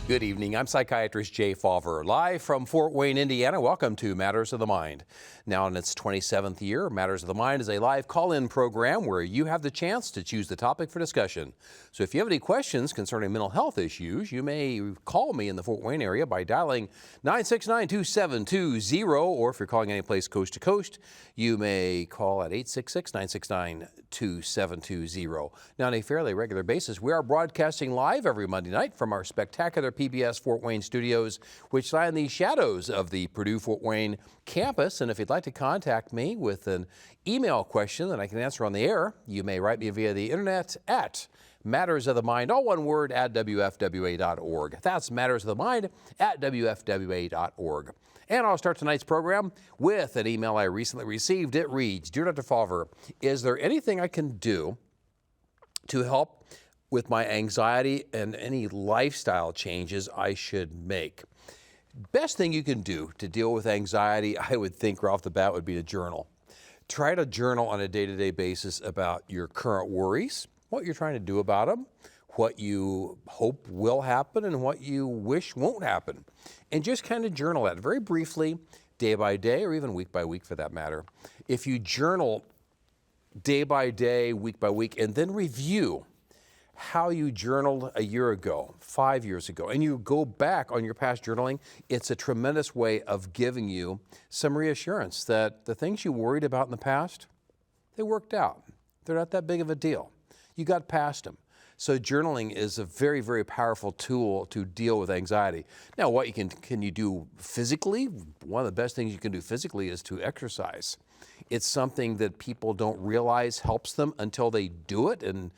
Good evening. I'm psychiatrist Jay Fauver, live from Fort Wayne, Indiana. Welcome to Matters of the Mind. Now in its 27th year, Matters of the Mind is a live call-in program where you have the chance to choose the topic for discussion. So if you have any questions concerning mental health issues, you may call me in the Fort Wayne area by dialing 969-2720, or if you're calling any place coast to coast, you may call at 866-969-2720. Now on a fairly regular basis, we are broadcasting live every Monday night from our spectacular PBS Fort Wayne studios, which lie in the shadows of the Purdue Fort Wayne campus. And if you'd like to contact me with an email question that I can answer on the air, you may write me via the internet at mattersofthemind, all one word, at WFWA.org. That's mattersofthemind at WFWA.org. And I'll start tonight's program with an email I recently received. It reads, Dear Dr. Fauver, is there anything I can do to help with my anxiety and any lifestyle changes I should make? Best thing you can do to deal with anxiety, I would think right off the bat, would be to journal. Try to journal on a day-to-day basis about your current worries, what you're trying to do about them, what you hope will happen, and what you wish won't happen. And just kind of journal that very briefly, day by day, or even week by week for that matter. If you journal day by day, week by week, and then review how you journaled a year ago, 5 years ago, and you go back on your past journaling, it's a tremendous way of giving you some reassurance that the things you worried about in the past, they worked out. They're not that big of a deal. You got past them. So journaling is a very, very powerful tool to deal with anxiety. Now, what can you do physically? One of the best things you can do physically is to exercise. It's something that people don't realize helps them until they do it. And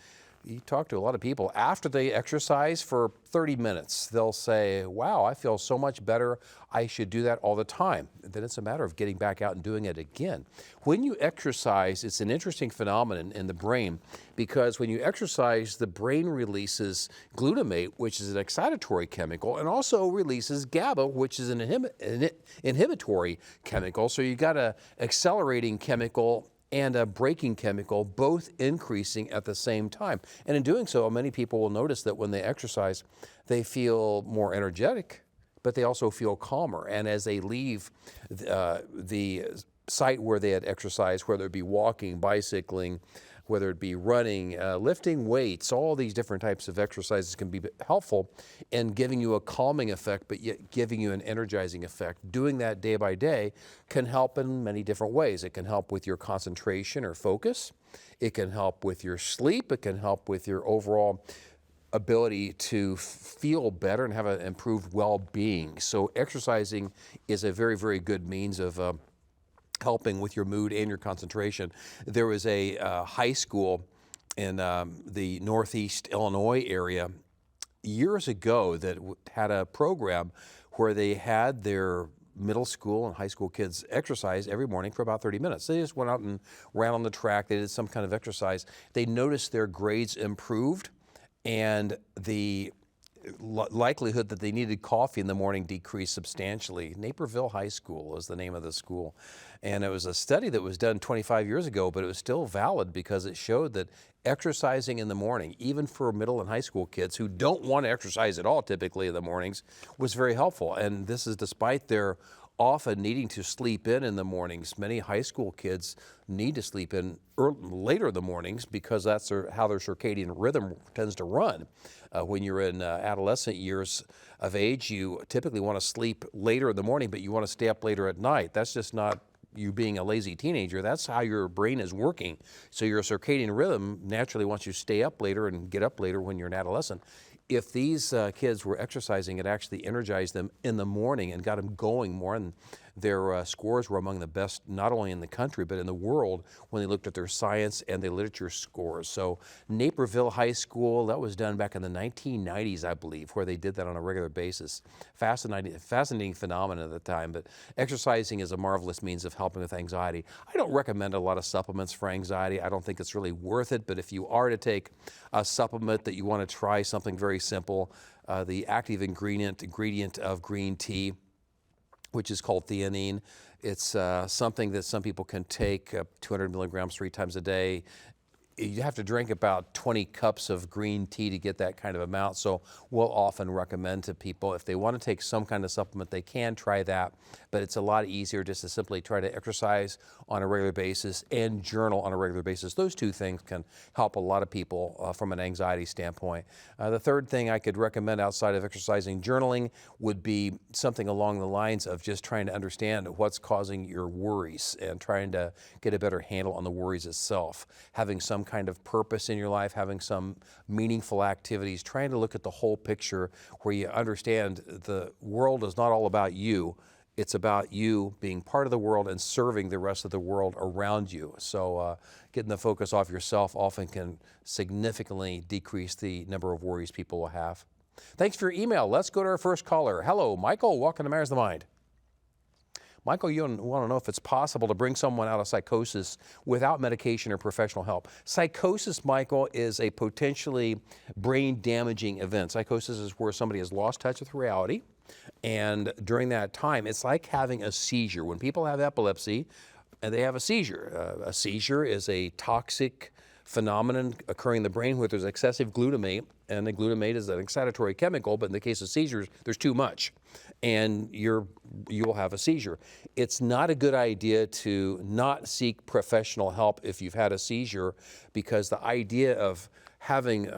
you talk to a lot of people after they exercise for 30 minutes. They'll say, wow, I feel so much better. I should do that all the time. And then it's a matter of getting back out and doing it again. When you exercise, it's an interesting phenomenon in the brain, because when you exercise, the brain releases glutamate, which is an excitatory chemical, and also releases GABA, which is an inhibitory chemical. So you got an accelerating chemical and a braking chemical, both increasing at the same time. And in doing so, many people will notice that when they exercise, they feel more energetic, but they also feel calmer. And as they leave the site where they had exercised, whether it be walking, bicycling, whether it be running, lifting weights, all these different types of exercises can be helpful in giving you a calming effect, but yet giving you an energizing effect. Doing that day by day can help in many different ways. It can help with your concentration or focus. It can help with your sleep. It can help with your overall ability to feel better and have an improved well-being. So exercising is a very, very good means of helping with your mood and your concentration. There was a high school in the Northeast Illinois area years ago that had a program where they had their middle school and high school kids exercise every morning for about 30 minutes. They just went out and ran on the track. They did some kind of exercise. They noticed their grades improved, and the likelihood that they needed coffee in the morning decreased substantially. Naperville High School is the name of the school. And it was a study that was done 25 years ago, but it was still valid because it showed that exercising in the morning, even for middle and high school kids who don't want to exercise at all typically in the mornings, was very helpful. And this is despite their often needing to sleep in the mornings. Many high school kids need to sleep in later in the mornings because that's how their circadian rhythm tends to run. When you're in adolescent years of age, you typically want to sleep later in the morning, but you want to stay up later at night. That's just not you being a lazy teenager. That's how your brain is working. So your circadian rhythm naturally wants you to stay up later and get up later when you're an adolescent. If these kids were exercising, it actually energized them in the morning and got them going more, and their scores were among the best not only in the country but in the world when they looked at their science and their literature scores. So Naperville High School, that was done back in the 1990s, I believe, where they did that on a regular basis. Fascinating phenomenon at the time, but exercising is a marvelous means of helping with anxiety. I don't recommend a lot of supplements for anxiety. I don't think it's really worth it, but if you are to take a supplement that you want to try something very simple, the active ingredient of green tea, which is called theanine. It's something that some people can take 200 milligrams 3 times a day. you have to drink about 20 cups of green tea to get that kind of amount. So we'll often recommend to people if they want to take some kind of supplement, they can try that. But it's a lot easier just to simply try to exercise on a regular basis and journal on a regular basis. Those two things can help a lot of people from an anxiety standpoint. The third thing I could recommend outside of exercising, journaling, would be something along the lines of just trying to understand what's causing your worries and trying to get a better handle on the worries itself. Having some kind of purpose in your life, having some meaningful activities, trying to look at the whole picture where you understand the world is not all about you. It's about you being part of the world and serving the rest of the world around you. So getting the focus off yourself often can significantly decrease the number of worries people will have. Thanks for your email. Let's go to our first caller. Hello, Michael. Welcome to Matters of the Mind. Michael, you want to know if it's possible to bring someone out of psychosis without medication or professional help. Psychosis, Michael, is a potentially brain-damaging event. Psychosis is where somebody has lost touch with reality, and during that time, it's like having a seizure. When people have epilepsy, and they have a seizure is a toxic phenomenon occurring in the brain where there's excessive glutamate, and the glutamate is an excitatory chemical, but in the case of seizures, there's too much, and you will have a seizure. It's not a good idea to not seek professional help if you've had a seizure, because the idea of having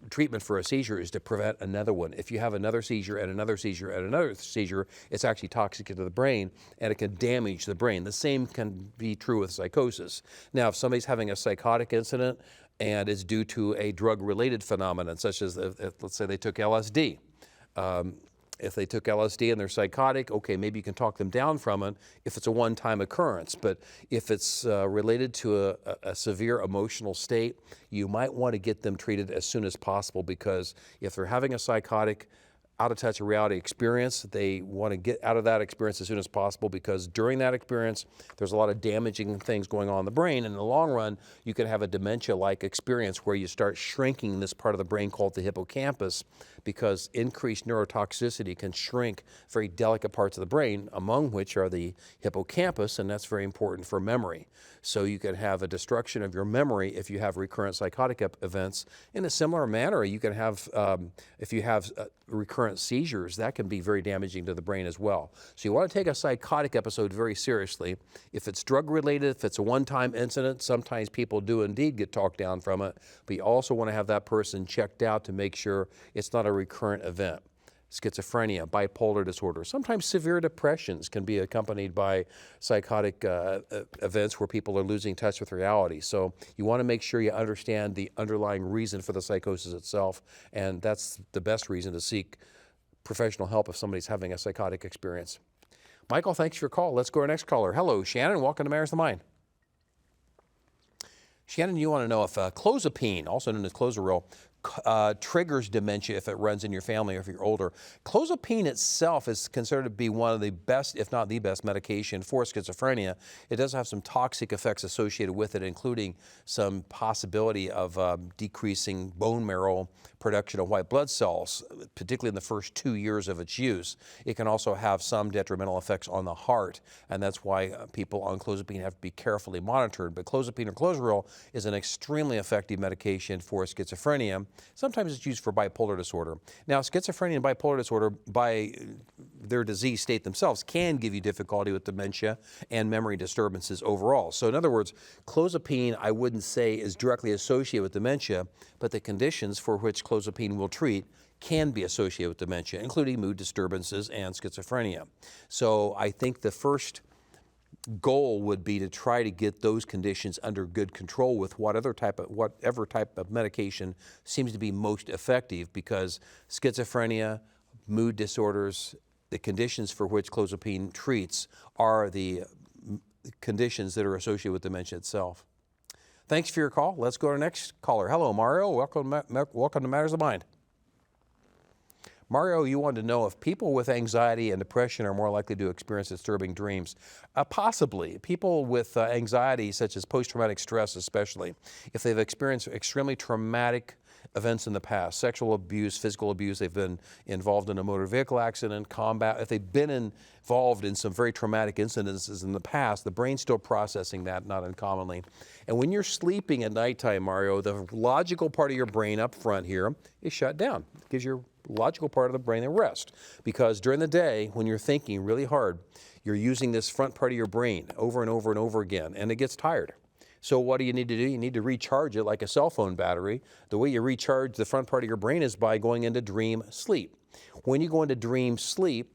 treatment for a seizure is to prevent another one. If you have another seizure and another seizure and another seizure, it's actually toxic to the brain and it can damage the brain. The same can be true with psychosis. Now, if somebody's having a psychotic incident and it's due to a drug-related phenomenon, such as, let's say they took LSD, if they took LSD and they're psychotic, okay, maybe you can talk them down from it if it's a one-time occurrence. But if it's related to a severe emotional state, you might want to get them treated as soon as possible, because if they're having a psychotic, out-of-touch reality experience, they want to get out of that experience as soon as possible, because during that experience, there's a lot of damaging things going on in the brain. And in the long run, you can have a dementia-like experience where you start shrinking this part of the brain called the hippocampus, because increased neurotoxicity can shrink very delicate parts of the brain, among which are the hippocampus, and that's very important for memory. So you can have a destruction of your memory if you have recurrent psychotic events. In a similar manner, you can have, if you have recurrent seizures, that can be very damaging to the brain as well. So you want to take a psychotic episode very seriously. If it's drug-related, if it's a one-time incident, sometimes people do indeed get talked down from it, but you also want to have that person checked out to make sure it's not a recurrent event. Schizophrenia, bipolar disorder, sometimes severe depressions can be accompanied by psychotic events where people are losing touch with reality. So you want to make sure you understand the underlying reason for the psychosis itself, and that's the best reason to seek professional help if somebody's having a psychotic experience. Michael, thanks for your call. Let's go to our next caller. Hello, Shannon. Welcome to Matters of the Mind. Shannon, you want to know if clozapine, also known as Clozaril, triggers dementia if it runs in your family or if you're older. Clozapine itself is considered to be one of the best, if not the best, medication for schizophrenia. It does have some toxic effects associated with it, including some possibility of decreasing bone marrow production of white blood cells, particularly in the first 2 years of its use. It can also have some detrimental effects on the heart, and that's why people on clozapine have to be carefully monitored. But clozapine or Clozaril is an extremely effective medication for schizophrenia. Sometimes it's used for bipolar disorder. Now, schizophrenia and bipolar disorder, by their disease state themselves, can give you difficulty with dementia and memory disturbances overall. So in other words, clozapine, I wouldn't say is directly associated with dementia, but the conditions for which clozapine will treat can be associated with dementia, including mood disturbances and schizophrenia. So I think the first goal would be to try to get those conditions under good control with whatever type of medication seems to be most effective, because schizophrenia, mood disorders, the conditions for which clozapine treats are the conditions that are associated with dementia itself. Thanks for your call. Let's go to our next caller. Hello, Mario. Welcome to Matters of Mind. Mario, you wanted to know if people with anxiety and depression are more likely to experience disturbing dreams. Possibly. People with anxiety, such as post-traumatic stress especially, if they've experienced extremely traumatic events in the past, sexual abuse, physical abuse, they've been involved in a motor vehicle accident, combat, if they've been involved in some very traumatic incidences in the past, the brain's still processing that, not uncommonly. And when you're sleeping at nighttime, Mario, the logical part of your brain up front here is shut down. It gives your logical part of the brain a rest. Because during the day, when you're thinking really hard, you're using this front part of your brain over and over and over again, and it gets tired. So what do you need to do? You need to recharge it like a cell phone battery. The way you recharge the front part of your brain is by going into dream sleep. When you go into dream sleep,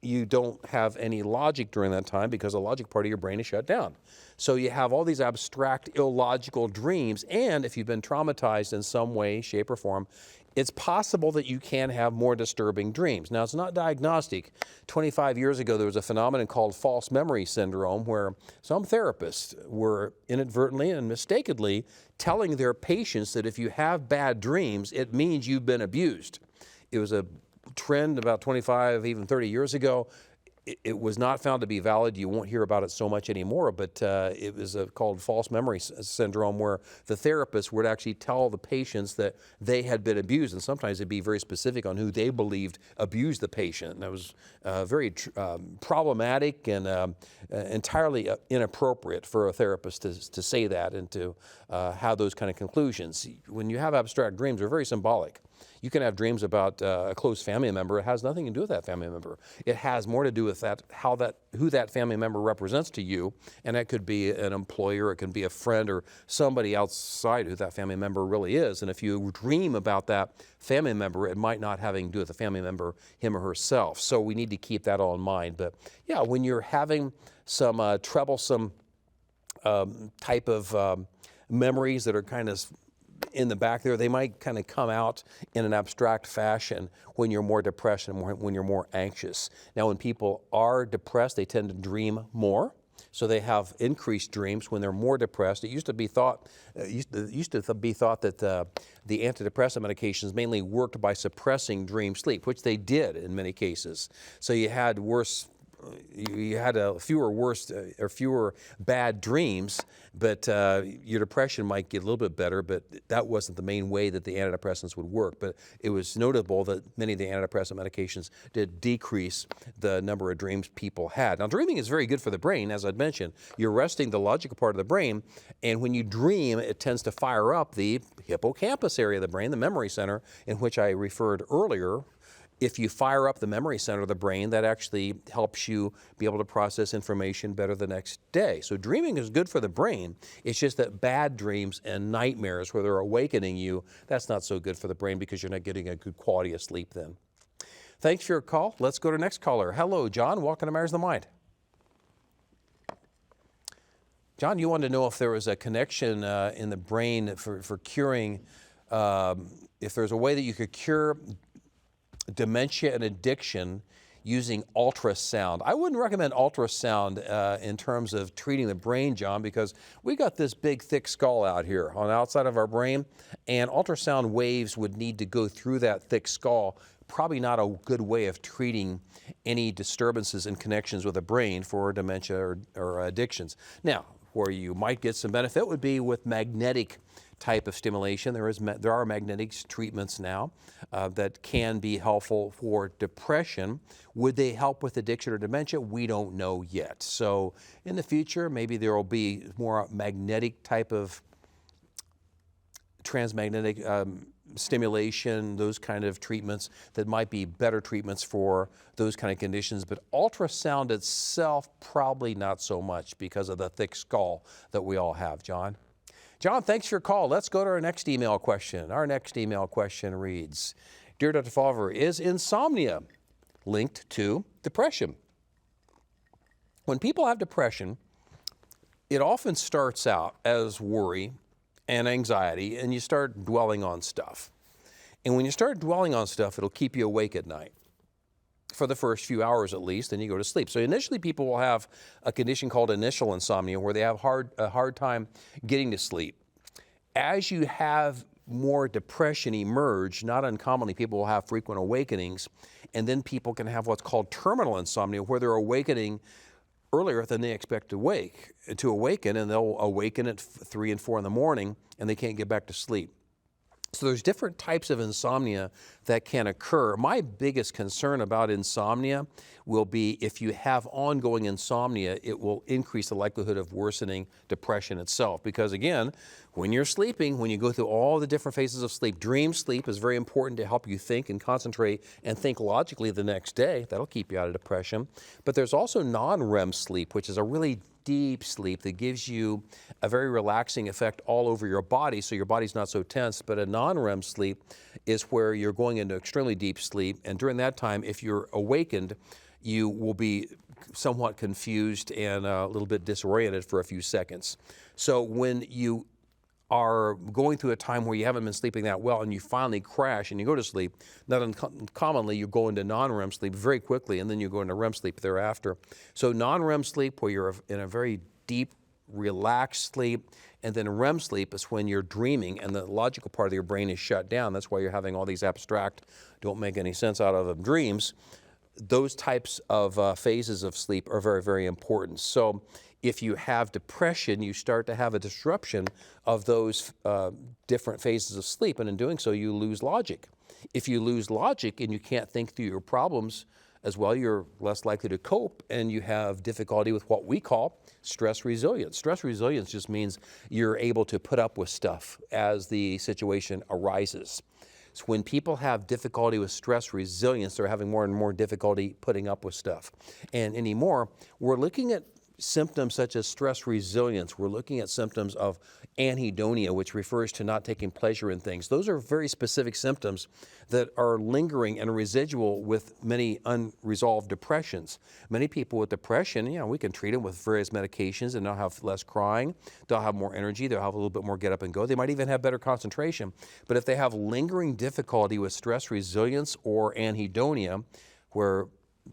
you don't have any logic during that time because the logic part of your brain is shut down. So you have all these abstract, illogical dreams, and if you've been traumatized in some way, shape, or form, it's possible that you can have more disturbing dreams. Now, it's not diagnostic. 25 years ago, there was a phenomenon called false memory syndrome where some therapists were inadvertently and mistakenly telling their patients that if you have bad dreams, it means you've been abused. It was a trend about 25, even 30 years ago. It was not found to be valid. You won't hear about it so much anymore, but it was called false memory syndrome, where the therapist would actually tell the patients that they had been abused, and sometimes it'd be very specific on who they believed abused the patient. And that was very problematic and entirely inappropriate for a therapist to say that and to have those kind of conclusions. When you have abstract dreams, they're very symbolic. You can have dreams about a close family member. It has nothing to do with that family member. It has more to do with who that family member represents to you, and that could be an employer, it can be a friend, or somebody outside who that family member really is. And if you dream about that family member, it might not having to do with the family member, him or herself. So we need to keep that all in mind. But yeah, when you're having some troublesome type of memories that are kind of in the back there, they might kind of come out in an abstract fashion when you're more depressed and when you're more anxious. Now, when people are depressed, they tend to dream more. So they have increased dreams when they're more depressed. It used to be thought that the antidepressant medications mainly worked by suppressing dream sleep, which they did in many cases. So you had fewer bad dreams, but your depression might get a little bit better, but that wasn't the main way that the antidepressants would work. But it was notable that many of the antidepressant medications did decrease the number of dreams people had. Now, dreaming is very good for the brain. As I'd mentioned, you're resting the logical part of the brain, and when you dream, it tends to fire up the hippocampus area of the brain, the memory center, in which I referred earlier. If you fire up the memory center of the brain, that actually helps you be able to process information better the next day. So dreaming is good for the brain. It's just that bad dreams and nightmares where they're awakening you, that's not so good for the brain because you're not getting a good quality of sleep then. Thanks for your call. Let's go to the next caller. Hello, John. Welcome to Matters of the Mind. John, you wanted to know if there was a connection in the brain for curing, if there's a way that you could cure dementia and addiction using ultrasound. I wouldn't recommend ultrasound in terms of treating the brain, John, because we got this big, thick skull out here on the outside of our brain, and ultrasound waves would need to go through that thick skull. Probably not a good way of treating any disturbances and connections with the brain for dementia or addictions. Now, where you might get some benefit would be with magnetic type of stimulation. There are magnetic treatments now that can be helpful for depression. Would they help with addiction or dementia? We don't know yet. So in the future, maybe there will be more magnetic type of transmagnetic stimulation, those kind of treatments that might be better treatments for those kind of conditions. But ultrasound itself, probably not so much because of the thick skull that we all have, John. John, thanks for your call. Let's go to our next email question. Our next email question reads, Dear Dr. Fulver, is insomnia linked to depression? When people have depression, it often starts out as worry and anxiety, and you start dwelling on stuff. And when you start dwelling on stuff, it'll keep you awake at night for the first few hours at least, then you go to sleep. So initially people will have a condition called initial insomnia where they have a hard time getting to sleep. As you have more depression emerge, not uncommonly people will have frequent awakenings, and then people can have what's called terminal insomnia where they're awakening earlier than they expect to awaken, and they'll awaken at 3 and 4 in the morning and they can't get back to sleep. So there's different types of insomnia that can occur. My biggest concern about insomnia will be if you have ongoing insomnia, it will increase the likelihood of worsening depression itself. Because again, when you're sleeping, when you go through all the different phases of sleep, dream sleep is very important to help you think and concentrate and think logically the next day. That'll keep you out of depression. But there's also non-REM sleep, which is a really deep sleep that gives you a very relaxing effect all over your body, so your body's not so tense. But a non-REM sleep is where you're going into extremely deep sleep, and during that time, if you're awakened, you will be somewhat confused and a little bit disoriented for a few seconds. So when you are going through a time where you haven't been sleeping that well and you finally crash and you go to sleep, not uncommonly you go into non-REM sleep very quickly and then you go into REM sleep thereafter. So non-REM sleep, where you're in a very deep, relaxed sleep, and then REM sleep is when you're dreaming and the logical part of your brain is shut down. That's why you're having all these abstract, don't make any sense out of them dreams. Those types of phases of sleep are very, very important. So if you have depression, you start to have a disruption of those different phases of sleep, and in doing so, you lose logic. If you lose logic and you can't think through your problems as well, you're less likely to cope, and you have difficulty with what we call stress resilience. Stress resilience just means you're able to put up with stuff as the situation arises. So when people have difficulty with stress resilience, they're having more and more difficulty putting up with stuff. And anymore, we're looking at symptoms such as stress resilience. We're looking at symptoms of anhedonia, which refers to not taking pleasure in things. Those are very specific symptoms that are lingering and residual with many unresolved depressions. Many people with depression, we can treat them with various medications and they'll have less crying, they'll have more energy, they'll have a little bit more get up and go. They might even have better concentration. But if they have lingering difficulty with stress resilience or anhedonia, where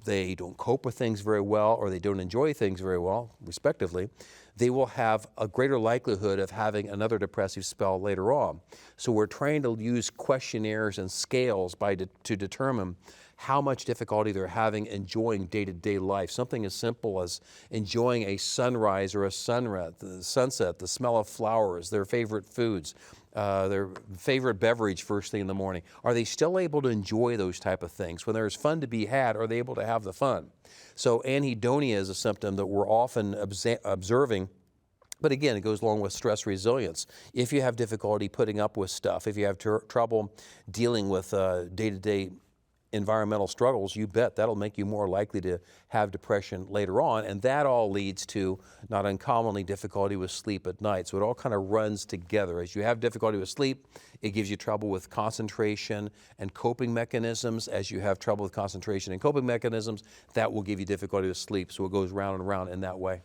they don't cope with things very well or they don't enjoy things very well, respectively, they will have a greater likelihood of having another depressive spell later on. So we're trying to use questionnaires and scales to determine how much difficulty they're having enjoying day-to-day life. Something as simple as enjoying a sunrise or a sunset, the smell of flowers, their favorite foods, their favorite beverage first thing in the morning. Are they still able to enjoy those type of things? When there's fun to be had, are they able to have the fun? So anhedonia is a symptom that we're often observing. But again, it goes along with stress resilience. If you have difficulty putting up with stuff, if you have trouble dealing with day-to-day environmental struggles, you bet that'll make you more likely to have depression later on, and that all leads to, not uncommonly, difficulty with sleep at night. So it all kind of runs together. As you have difficulty with sleep, it gives you trouble with concentration and coping mechanisms. As you have trouble with concentration and coping mechanisms, that will give you difficulty with sleep. So it goes round and round in that way.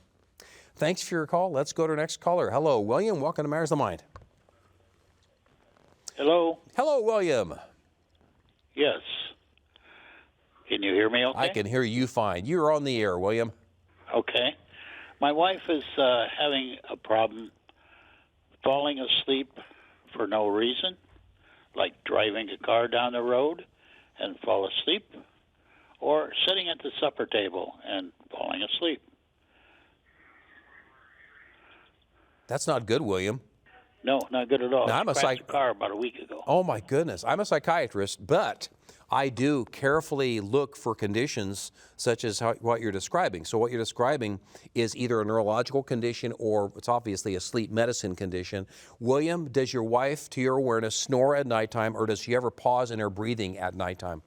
Thanks for your call. Let's go to our next caller. Hello, William. Welcome to Matters of Mind. Hello? Hello, William. Yes. Can you hear me okay? I can hear you fine. You're on the air, William. Okay. My wife is having a problem falling asleep for no reason, like driving a car down the road and fall asleep, or sitting at the supper table and falling asleep. That's not good, William. No, not good at all. Now, I crashed a car about a week ago. Oh, my goodness. I'm a psychiatrist, but I do carefully look for conditions such as what you're describing. So what you're describing is either a neurological condition or it's obviously a sleep medicine condition. William, does your wife, to your awareness, snore at nighttime, or does she ever pause in her breathing at nighttime?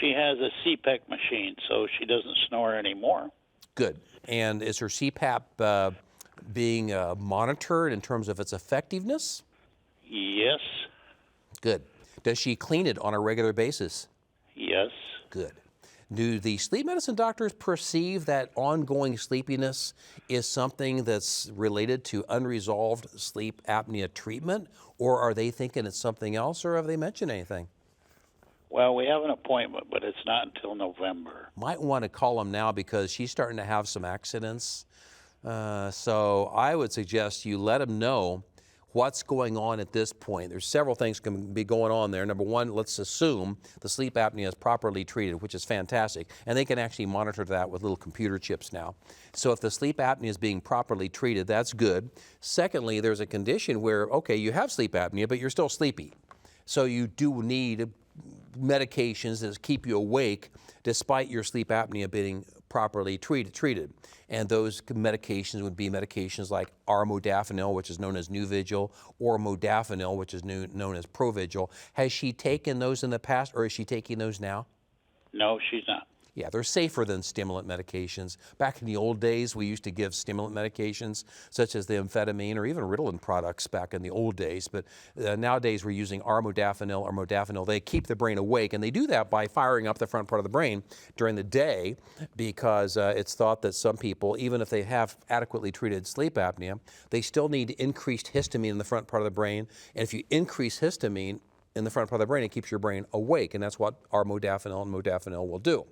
She has a CPAP machine, so she doesn't snore anymore. Good. And is her CPAP being monitored in terms of its effectiveness? Yes. Good. Does she clean it on a regular basis? Yes. Good. Do the sleep medicine doctors perceive that ongoing sleepiness is something that's related to unresolved sleep apnea treatment, or are they thinking it's something else, or have they mentioned anything? Well, we have an appointment, but it's not until November. Might want to call them now because she's starting to have some accidents. So I would suggest you let them know What's going on at this point? There's several things can be going on there. Number one, let's assume the sleep apnea is properly treated, which is fantastic. And they can actually monitor that with little computer chips now. So if the sleep apnea is being properly treated, that's good. Secondly, there's a condition where, okay, you have sleep apnea, but you're still sleepy. So you do need medications that keep you awake despite your sleep apnea being properly treated. And those medications would be medications like armodafinil, which is known as Nuvigil, or modafinil, which is known as Provigil. Has she taken those in the past, or is she taking those now? No, she's not. Yeah, they're safer than stimulant medications. Back in the old days, we used to give stimulant medications, such as the amphetamine or even Ritalin products back in the old days. But nowadays, we're using armodafinil or modafinil. They keep the brain awake, and they do that by firing up the front part of the brain during the day because it's thought that some people, even if they have adequately treated sleep apnea, they still need increased histamine in the front part of the brain. And if you increase histamine in the front part of the brain, it keeps your brain awake, and that's what armodafinil and modafinil will do.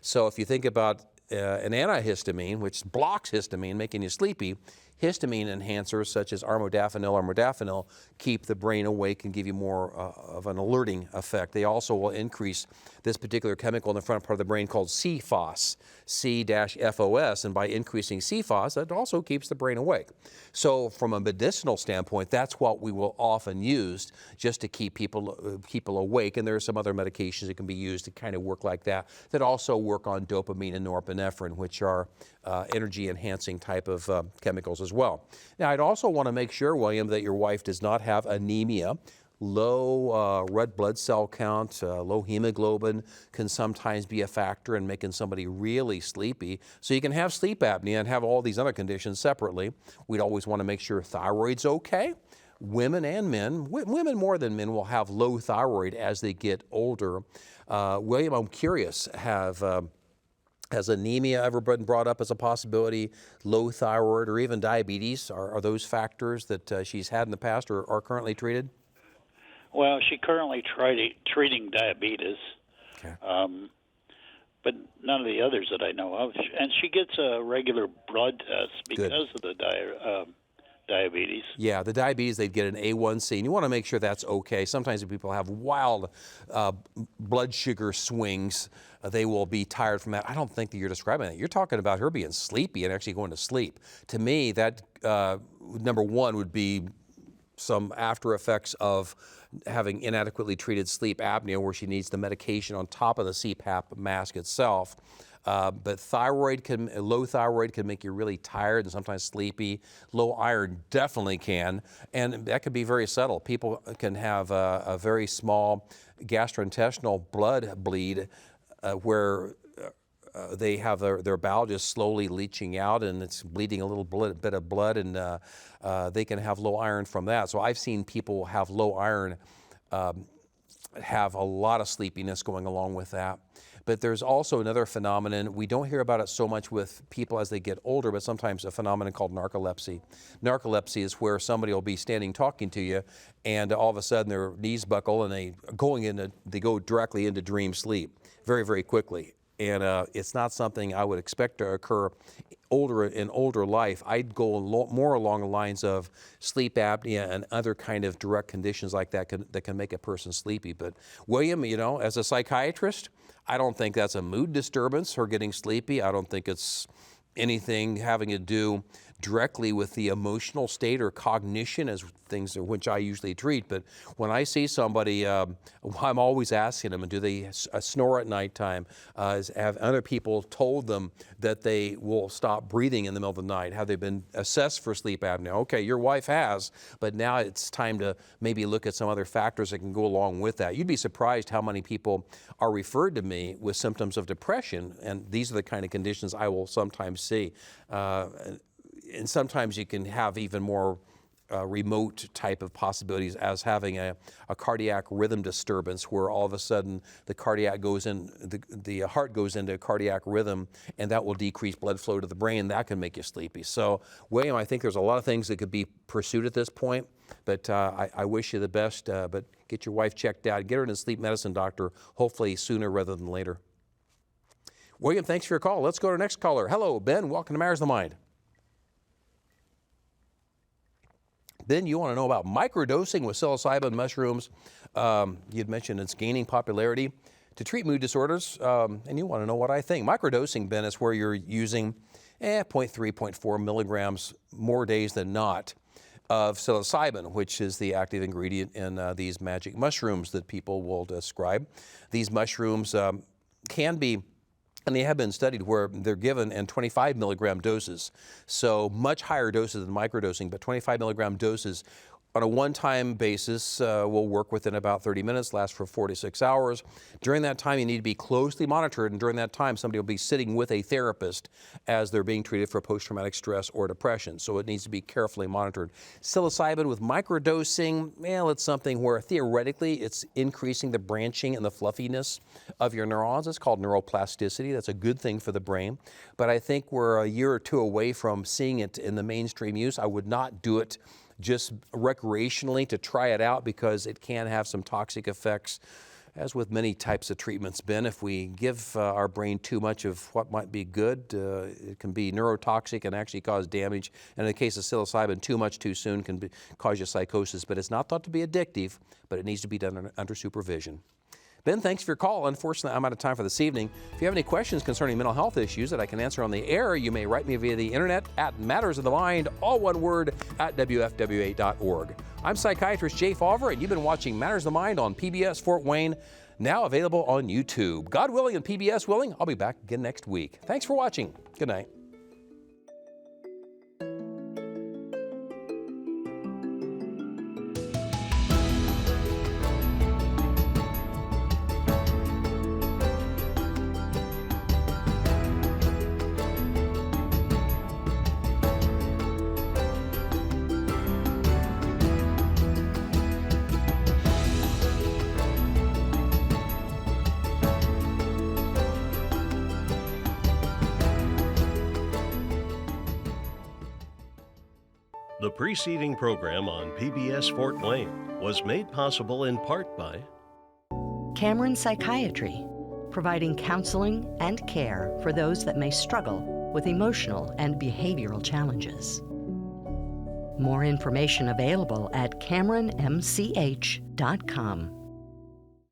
So if you think about an antihistamine, which blocks histamine, making you sleepy, histamine enhancers such as armodafinil or modafinil keep the brain awake and give you more of an alerting effect. They also will increase this particular chemical in the front part of the brain called CFOS, C-FOS, and by increasing CFOS, that also keeps the brain awake. So from a medicinal standpoint, that's what we will often use just to keep people awake, and there are some other medications that can be used to kind of work like that also work on dopamine and norepinephrine, which are energy-enhancing type of chemicals as well. Now, I'd also want to make sure, William, that your wife does not have anemia. Low red blood cell count, low hemoglobin can sometimes be a factor in making somebody really sleepy. So you can have sleep apnea and have all these other conditions separately. We'd always want to make sure thyroid's okay. Women and men, women more than men, will have low thyroid as they get older. William, I'm curious, has anemia ever been brought up as a possibility? Low thyroid or even diabetes? Are those factors that she's had in the past or are currently treated? Well, she currently treating diabetes, okay. But none of the others that I know of. And she gets a regular blood test because of the diabetes. Yeah, the diabetes, they'd get an A1C, and you want to make sure that's okay. Sometimes if people have wild blood sugar swings, they will be tired from that. I don't think that you're describing that. You're talking about her being sleepy and actually going to sleep. To me, that number one would be some after effects of having inadequately treated sleep apnea where she needs the medication on top of the CPAP mask itself. But low thyroid can make you really tired and sometimes sleepy. Low iron definitely can, and that can be very subtle. People can have a very small gastrointestinal blood bleed where they have their bowel just slowly leaching out and it's bleeding a little bit of blood, and they can have low iron from that. So I've seen people have low iron have a lot of sleepiness going along with that. But there's also another phenomenon. We don't hear about it so much with people as they get older, but sometimes a phenomenon called narcolepsy. Narcolepsy is where somebody will be standing talking to you, and all of a sudden their knees buckle and they go directly into dream sleep very, very quickly. And it's not something I would expect to occur in older life. I'd go more along the lines of sleep apnea and other kind of direct conditions like that can make a person sleepy. But William, as a psychiatrist, I don't think that's a mood disturbance, her getting sleepy. I don't think it's anything having to do directly with the emotional state or cognition as things which I usually treat. But when I see somebody, I'm always asking them, do they snore at nighttime? Have other people told them that they will stop breathing in the middle of the night? Have they been assessed for sleep apnea? Okay, your wife has, but now it's time to maybe look at some other factors that can go along with that. You'd be surprised how many people are referred to me with symptoms of depression, and these are the kind of conditions I will sometimes see. And sometimes you can have even more remote type of possibilities as having a cardiac rhythm disturbance where all of a sudden the heart goes into cardiac rhythm, and that will decrease blood flow to the brain. That can make you sleepy. So, William, I think there's a lot of things that could be pursued at this point, but I wish you the best. But get your wife checked out. Get her to a sleep medicine doctor, hopefully sooner rather than later. William, thanks for your call. Let's go to our next caller. Hello, Ben. Welcome to Matters of the Mind. Then you want to know about microdosing with psilocybin mushrooms. You'd mentioned it's gaining popularity to treat mood disorders, and you want to know what I think. Microdosing, Ben, is where you're using 0.3, 0.4 milligrams more days than not of psilocybin, which is the active ingredient in these magic mushrooms that people will describe. These mushrooms can be, and they have been studied where they're given in 25 milligram doses. So much higher doses than microdosing, but 25 milligram doses on a one-time basis will work within about 30 minutes, last for 4 to 6 hours. During that time, you need to be closely monitored, and during that time, somebody will be sitting with a therapist as they're being treated for post-traumatic stress or depression. So it needs to be carefully monitored. Psilocybin with microdosing, well, it's something where theoretically it's increasing the branching and the fluffiness of your neurons. It's called neuroplasticity. That's a good thing for the brain. But I think we're a year or two away from seeing it in the mainstream use. I would not do it just recreationally to try it out because it can have some toxic effects. As with many types of treatments, Ben, if we give our brain too much of what might be good, it can be neurotoxic and actually cause damage. And in the case of psilocybin, too much too soon can cause you psychosis. But it's not thought to be addictive, but it needs to be done under supervision. Ben, thanks for your call. Unfortunately, I'm out of time for this evening. If you have any questions concerning mental health issues that I can answer on the air, you may write me via the internet at Matters of the Mind, all one word, at WFWA.org. I'm psychiatrist Jay Favre, and you've been watching Matters of the Mind on PBS Fort Wayne, now available on YouTube. God willing and PBS willing, I'll be back again next week. Thanks for watching. Good night. The preceding program on PBS Fort Wayne was made possible in part by Cameron Psychiatry, providing counseling and care for those that may struggle with emotional and behavioral challenges. More information available at CameronMCH.com.